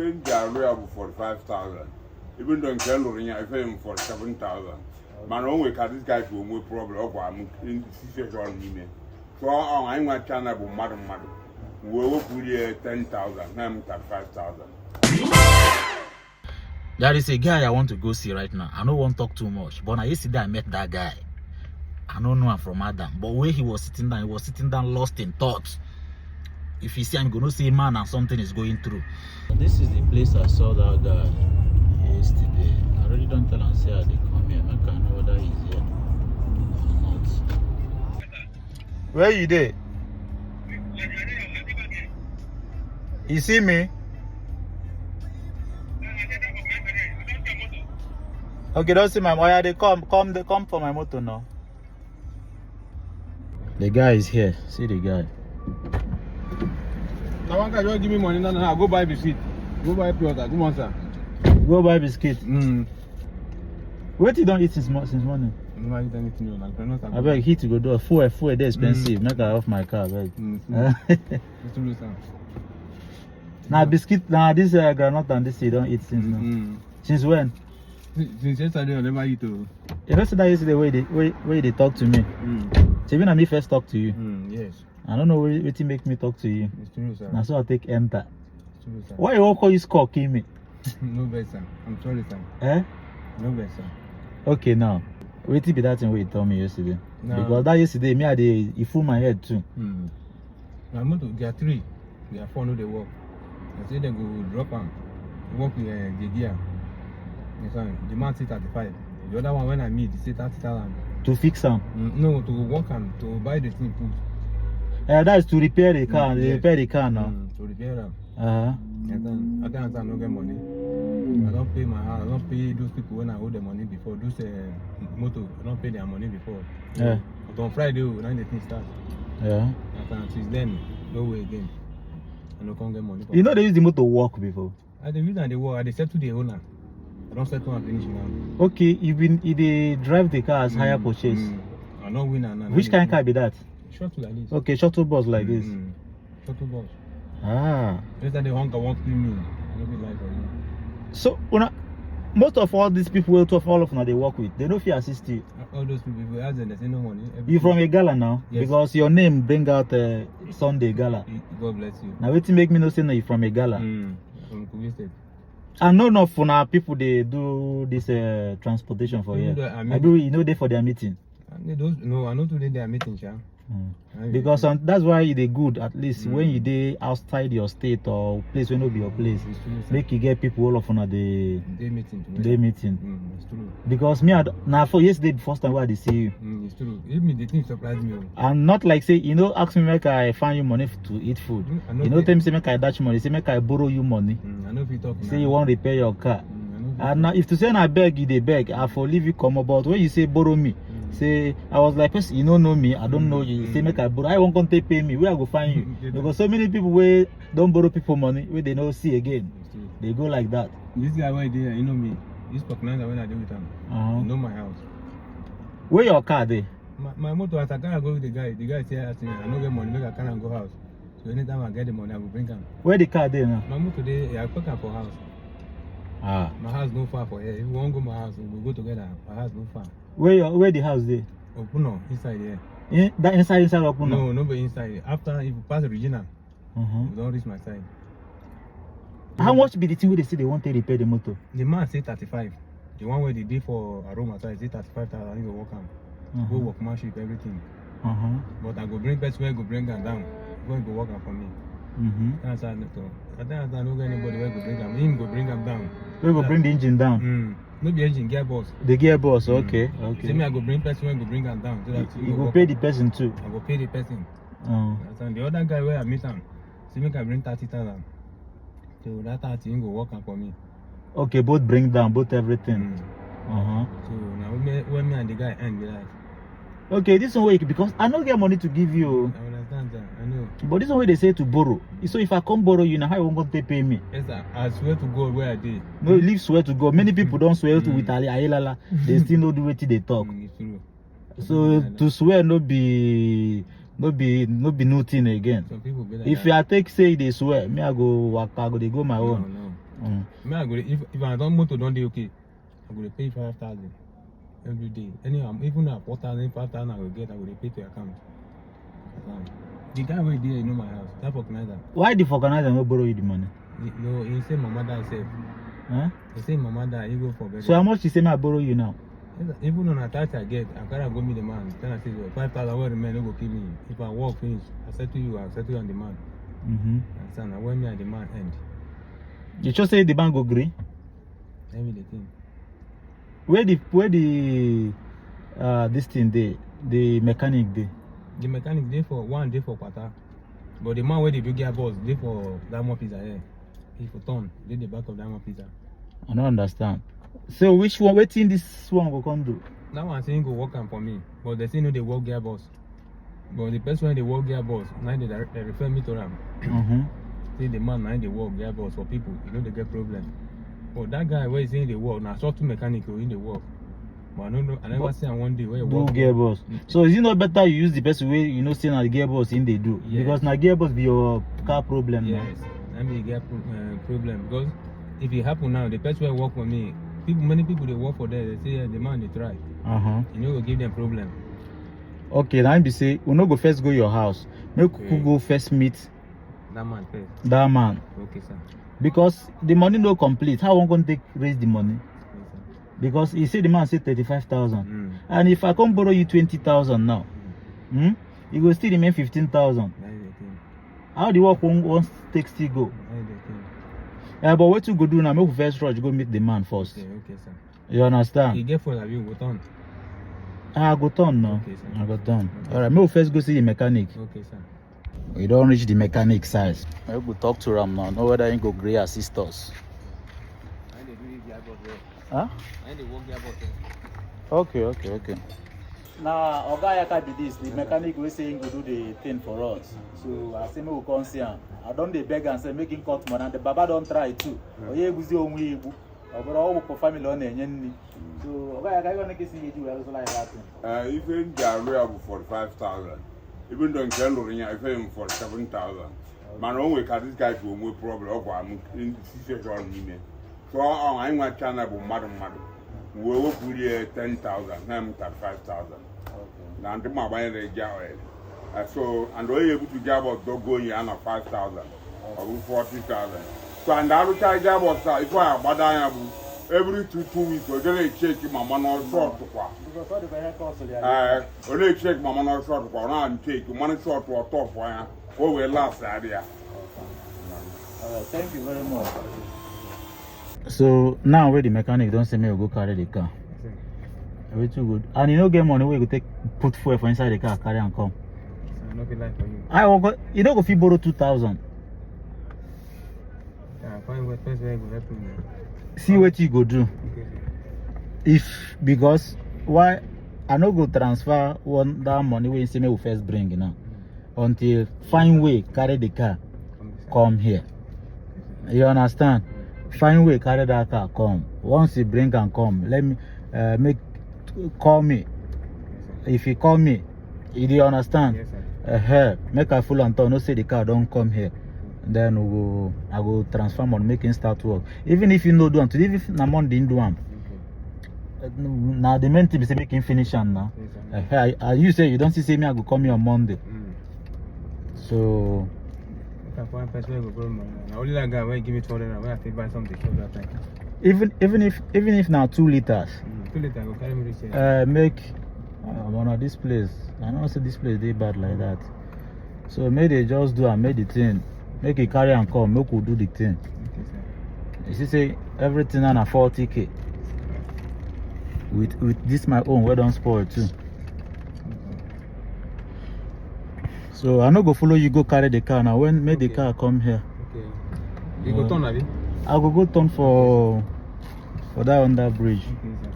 change their real for 45,000. Even though I'm I pay him for 7,000. Man, only cut this guy to a problem. I'm in situation. So I'm not China, but madam. We will put 10,000, I'm 5,000. There is a guy I want to go see right now. I don't want to talk too much, but yesterday I met that guy. I don't know him from Adam, but where he was sitting down lost in thoughts. If you see I'm gonna see a man and something is going through. This is the place I saw that guy yesterday. I really don't tell and say how they come here. I can't know whether he's here or not. Where you there? You see me? Okay, don't see my motor. They come for my motor now. The guy is here. See the guy. Now one guy just give me money. No, I'll go buy biscuit. Go buy pure water. Come on, sir. Go buy biscuit. What you don't eat since morning? No, I eat anything. I beg heat to go do. Fuel they expensive. Make I off my car, beg. Now biscuit. Now this granite and this you don't eat since now. Since when? Since yesterday, I never eat. You first said that yesterday where they talk to me. So even I me first talk to you. Yes. I don't know what make me talk to you. It's true, sir. Now so I take enter. It's true, sir. Why you all call you score kill me? No bad, sir. I'm sorry, sir. Eh? No bad, sir. Okay now. Wait be that thing what you told me yesterday. No. Because that yesterday me it fool my head too. Now there are 3. There are 4 no they work. I say they go drop them. Work with the gear. The man say 35. The other one when I meet, he say 30,000. To fix them? No, to work and to buy the thing put. That is to repair the car. They repair the car now. To repair them. I don't get money. I don't pay my house. I don't pay those people when I owe the money before. Those motor, I don't pay their money before. Yeah. But on Friday, when the thing starts. Yeah. Since then, no way again. I don't get money. You know they use the motor work before. I the reason they work, I settle the owner. I don't settle and finish now. Okay, they drive the car as hire purchase. I don't win now. Which kind of car be that? Shuttle like this. Okay, shuttle bus like this. Shuttle bus. Ah. Yesterday hunger won't kill me. I don't be like for you. So most of all these people all of them they work with, they don't feel assist you. All those people, if you ask them, they say no money. You from a gala now? Yes. Because your name bring out Sunday gala. God bless you. Now wait to make me know say you from a gala. From Kogi State. And none of our people they do this transportation for here. I do you know they for their meeting. No, I know today they are meeting, sha. Because that's why they good at least when you dey outside your state or place when no be your place. Make you get people all of on the day meeting. It's true. Because me now for yesterday the first time where they see you. It's true. Even the thing surprised me. And not like say ask me make I find you money to eat food. Tell me say make I dash money, say make I borrow you money. I know if you talk. Say you want repair your car. And now if to say I beg you they beg, I for leave you come about when you say borrow me. Say I was like, you don't know me, I don't know you. Say make I borrow. I won't come to pay me. Where I go find you? Because so many people where don't borrow people money, where they don't see again. They go like that. This guy right there, you know me. This Paknanga when I do with him. You know my house. Where your car there? My motor, as I can't go with the guy say I don't get money, make I can't go house. So anytime I get the money, I will bring him. Where the car there now? My motor there, I park him for house. My house no far for here. If you want to go my house, we go together. My house no far. Where the house there? Opuno, inside there. That inside Opuno? No, no be inside. After if you pass the Regina, you don't reach my side. How much be the thing where they say they want to repair the motor? The man say 35. The one where they did for Aroma side say 35,000. You go work on. Go workmanship, everything. But I go bring person where go bring them down. Go work on for me. That's how I don't know anybody where go bring them. Him go bring them down. Where go bring the engine down? No be engine, gearbox. The gearbox, okay. Say me I go bring person where go bring them down. So that you go pay the person too. I go pay the person. And the other guy where I meet him, say me can bring 30,000. So that 30 he go work on for me. Okay, both bring down, both everything. So now when me and the guy end with that. Okay, this one way because I don't get money to give you. I understand that, I know. But this one way they say to borrow. So if I come borrow you, now how you won't pay me? Yes sir, I swear to God where I did. No, leave swear to God. Many people don't swear to with Ayelala. They still know the way they talk. It's true. So to swear no be nothing again. Some people be like if that. I take say they swear, me I go walk, I go they go my own. No. Me, I go if I don't motor don't dey okay, I go dey pay 5,000 every day. Anyhow, even at 4,000, 5,000 I will get, I will pay to account. The guy wey dey, you know my house, that organizer. Why the organizer no borrow you the money? No, he say my mother safe. Huh? He say my mother, he go for better. So how much you say me I borrow you now? Even on a tax I get, I gotta go meet the man. Then I say, 5,000 will remain, no go kill me. If I work finish, I settle you, I'll settle you on the man. Understand? I want me at the man end. You just say the bank go agree? Maybe the thing. Where the this thing dey, the mechanic dey? The mechanic dey for one day for quarter. But the man where they do gear boss, dey for Diamond Pizza here. He for turn, dey the back of Diamond Pizza. I don't understand. So which one, waiting this one go come do? That one saying go work am for me, but they say no they work gear boss. But the person when they work gear boss, now they refer me to them. Say the man now they work gear boss for people, you know they get problem. But that guy where is in the work, now software mechanic in the work. But I don't know, I never see one day where you do work. gearbox. So is it not better you use the best way you know say na the gearbox in they do? Yes. Because na gearbox be your car problem now. Yes, I mean get problem because if it happen now, the person where work for me, many people they work for there, they say the man they try. You know, go give them problem. Okay, now be say we no go first go your house. Make Okay. we go first meet That man first. that man. Okay, sir. Because the money no complete. How one gonna take raise the money? Yes, sir. Because he said the man said 35,000. And if I come borrow you 20,000 now, it will still remain 15,000. That is the thing. How the work won't take still go? That is the thing. But what you go do now? Make we first rush go meet the man first. Okay, sir. You understand? You get for that you go turn. I go turn now. Okay, sir. I go turn. Okay. Alright, make we first go see the mechanic. Okay, sir. We don't reach the mechanic size. We go talk to him now. Know whether he go agree assist us. I need to do gear boss there. Huh? I need to work gear boss there. Okay. Now, Oga Yaka be this. The mechanic will say he go do the thing for us. So I say me we come see him. I don't dey beg and say make him cut money. And the Baba don't try too. Oye buzi onwe ibu. But all for family on enye nni. So Oga Yaka you want to see you also like that. Even the area for 45,000. Even though in I pay him for 7,000. Man, only this guy to a problem. I'm in situation me. So I'm going to channel about madam. We will put here 10,000. Now I'm at 5,000. Now I'm buying the jar. So and we're able to get about dog going here 5,000 or 40,000. So and I will try job was if I buy every 2 weeks we're gonna check my money or short to qua. Only check my money or short to qua. Now take money short to a top one. What will last idea. Thank you very much. So now where the mechanic don't say me will go carry the car. Very too good. And you know get money where you go take put fuel for inside the car, carry and come. So no be like for you. I will go, you don't go fit borrow 2,000. Yeah, find what first way go help me. See what you go do. Okay. If because why I no go transfer that money where you say me will first bring you now. Until find way carry the car come here. You understand? Find way carry that car come. Once you bring and come, let me call me. If you call me, you do understand? Yes, sir. Make a full and turn. No say the car don't come here. Then I go transfer money, make him start work. Even if you no do until if na Monday didn't do am. Now the main thing is make him finish am now. Yes, You say you don't see me I go come here on Monday. So I find first way go borrow money. Now only that guy when give me 200 when I fit buy something for that time. even if now 2 liters. 2 liters go carry me this year. Make one of this place. I know say this place they bad like that. So make they just do and make the thing. Make it carry and come. Make we do the thing. Okay, sir. You see say everything on a 40k. With this my own, we don't spoil too. So I no go follow you go carry the car now. When make the car come here. Okay. You go turn abi? I go turn for that under bridge. Okay, sir.